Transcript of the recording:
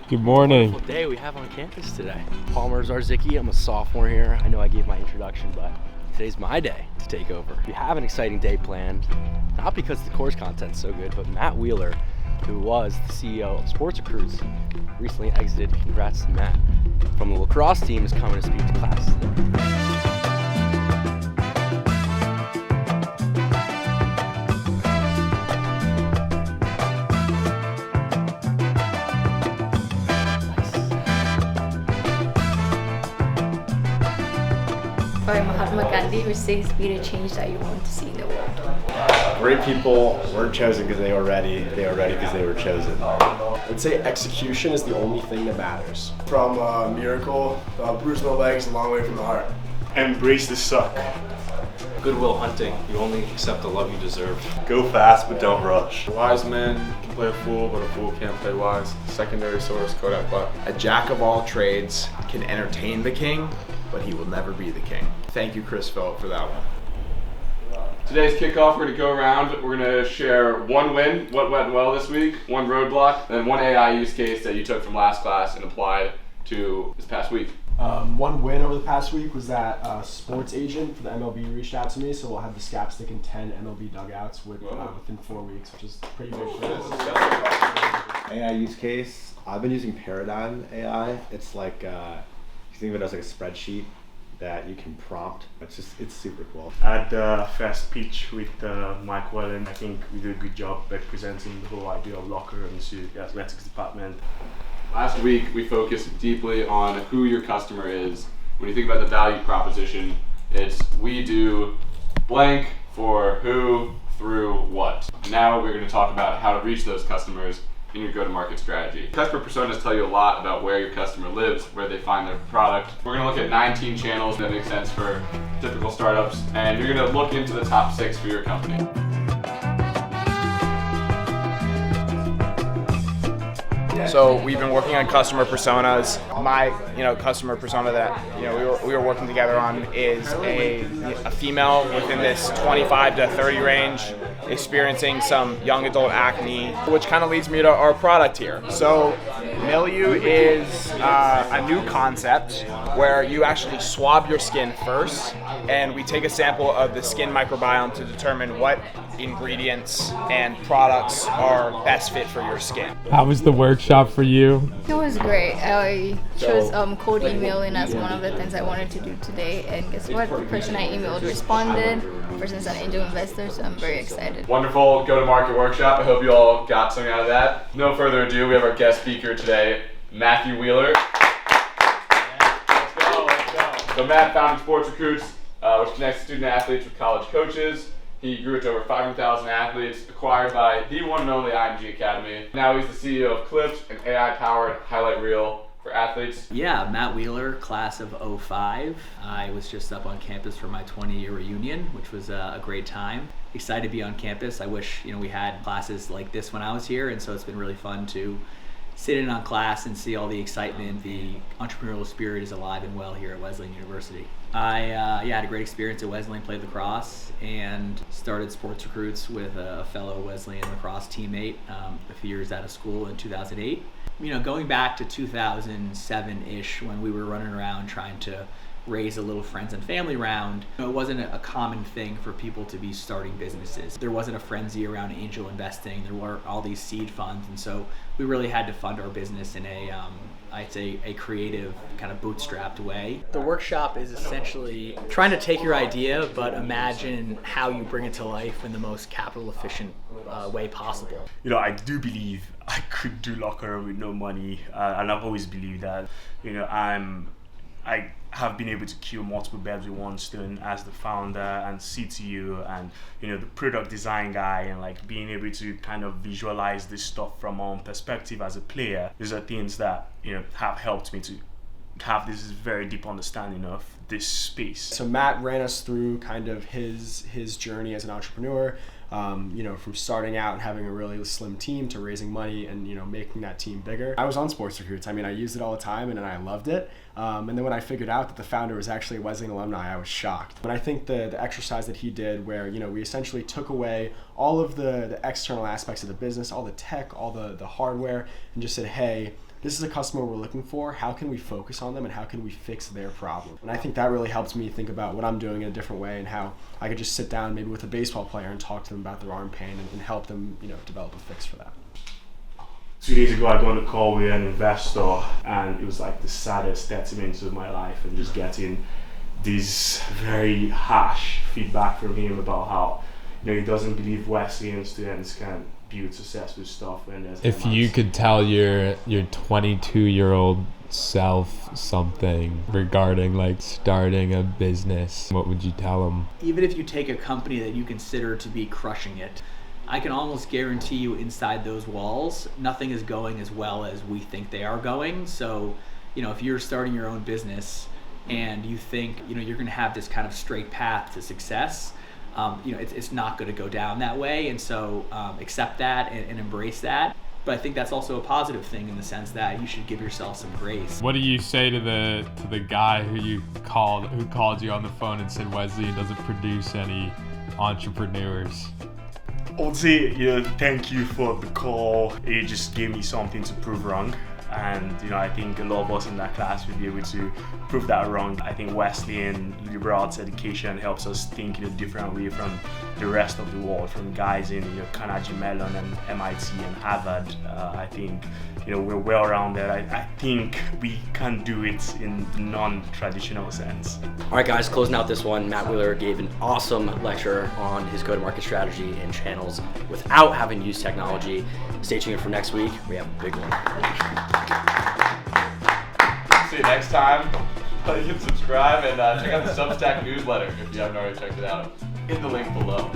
Good morning. Wonderful day we have on campus today. Palmer Zarzycki, I'm a sophomore here. I know I gave my introduction, but today's my day to take over. We have an exciting day planned, not because the course content's so good, but Matt Wheeler, who was the CEO of SportsRecruits, recently exited. Congrats to Matt. From the lacrosse team is coming to speak to class today. By Mahatma Gandhi, which says be the change that you want to see in the world. Great people weren't chosen because they were ready. They were ready because they were chosen. I'd say execution is the only thing that matters. From Miracle, bruise no legs, a long way from the heart. Embrace the suck. Goodwill Hunting. You only accept the love you deserve. Go fast, but don't rush. A wise man can play a fool, but a fool can't play wise. Secondary source, Kodak Butt. A jack of all trades can entertain the king, but he will never be the king. Thank you, Chris Phillip, for that one. Today's kickoff, we're going to go around. We're going to share one win, what went well this week, one roadblock, and one AI use case that you took from last class and applied to this past week. One win over the past week was that sports agent for the MLB reached out to me, so we'll have the scap stick in 10 MLB dugouts within 4 weeks, which is pretty big for us. AI use case, I've been using Paradigm AI. It's like, you think of it as like a spreadsheet that you can prompt. It's super cool. At the first pitch with Mike Wellen, I think we did a good job representing the whole idea of locker rooms to the athletics department. Last week, we focused deeply on who your customer is. When you think about the value proposition, it's we do blank for who, through what. Now we're going to talk about how to reach those customers in your go-to-market strategy. Customer personas tell you a lot about where your customer lives, where they find their product. We're going to look at 19 channels that make sense for typical startups, and you're going to look into the top 6 for your company. So we've been working on customer personas. My, customer persona that we were working together on is a female within this 25 to 30 range, experiencing some young adult acne, which kind of leads me to our product here. So Milieu is a new concept where you actually swab your skin first, and we take a sample of the skin microbiome to determine what ingredients and products are best fit for your skin. How was the workshop for you? It was great. I chose cold emailing as one of the things I wanted to do today, and guess what? The person I emailed responded. The person's an angel investor, so I'm very excited. Wonderful go-to-market workshop. I hope you all got something out of that. No further ado, we have our guest speaker today, Matthew Wheeler. Let's go. So Matt founded SportsRecruits, which connects student athletes with college coaches. He grew it to over 500,000 athletes, acquired by the one and only IMG Academy. Now he's the CEO of Clips, an AI-powered highlight reel for athletes. Yeah, Matt Wheeler, class of 05. I was just up on campus for my 20-year reunion, which was a great time. Excited to be on campus. I wish we had classes like this when I was here, and so it's been really fun to sit in on class and see all the excitement. The entrepreneurial spirit is alive and well here at Wesleyan University. I had a great experience at Wesleyan, played lacrosse, and started SportsRecruits with a fellow Wesleyan lacrosse teammate a few years out of school in 2008. Going back to 2007-ish when we were running around trying to raise a little friends and family round, it wasn't a common thing for people to be starting businesses. There wasn't a frenzy around angel investing. There were all these seed funds, and so we really had to fund our business in I'd say a creative kind of bootstrapped way. The workshop is essentially trying to take your idea, but imagine how you bring it to life in the most capital efficient way possible. I do believe I could do locker room with no money, and I've always believed that. I have been able to kill multiple birds with one stone as the founder and CTO and the product design guy, and being able to kind of visualize this stuff from my own perspective as a player. These are things that have helped me to have this very deep understanding of this space. So Matt ran us through kind of his journey as an entrepreneur. From starting out and having a really slim team to raising money and making that team bigger. I was on SportsRecruits. I used it all the time and I loved it. And then when I figured out that the founder was actually a Wesleyan alumni, I was shocked. But I think the exercise that he did, where we essentially took away all of the external aspects of the business, all the tech, all the hardware, and just said, hey, this is a customer we're looking for. How can we focus on them and how can we fix their problem? And I think that really helps me think about what I'm doing in a different way and how I could just sit down maybe with a baseball player and talk to them about their arm pain and help them, develop a fix for that. 2 days ago, I got on a call with an investor, and it was like the saddest 30 minutes of my life, and just getting this very harsh feedback from him about how he doesn't believe Wesleyan students can build successful stuff when there's If you could tell your 22-year-old self something regarding like starting a business, what would you tell him? Even if you take a company that you consider to be crushing it, I can almost guarantee you inside those walls, nothing is going as well as we think they are going. So, if you're starting your own business and you think, you're going to have this kind of straight path to success, it's not going to go down that way. And so accept that and embrace that. But I think that's also a positive thing in the sense that you should give yourself some grace. What do you say to the guy who called you on the phone and said Wesleyan doesn't produce any entrepreneurs? I would say, thank you for the call. It just gave me something to prove wrong. And, I think a lot of us in that class will be able to prove that wrong. I think Wesleyan liberal arts education helps us think in a different way from the rest of the world, from guys in Carnegie Mellon and MIT and Harvard. I think, we're well rounded. I think we can do it in the non-traditional sense. All right, guys, closing out this one, Matt Wheeler gave an awesome lecture on his go-to-market strategy and channels without having to use technology. Stay tuned for next week. We have a big one. See you next time. Like and subscribe and check out the Substack newsletter if you haven't already checked it out in the link below.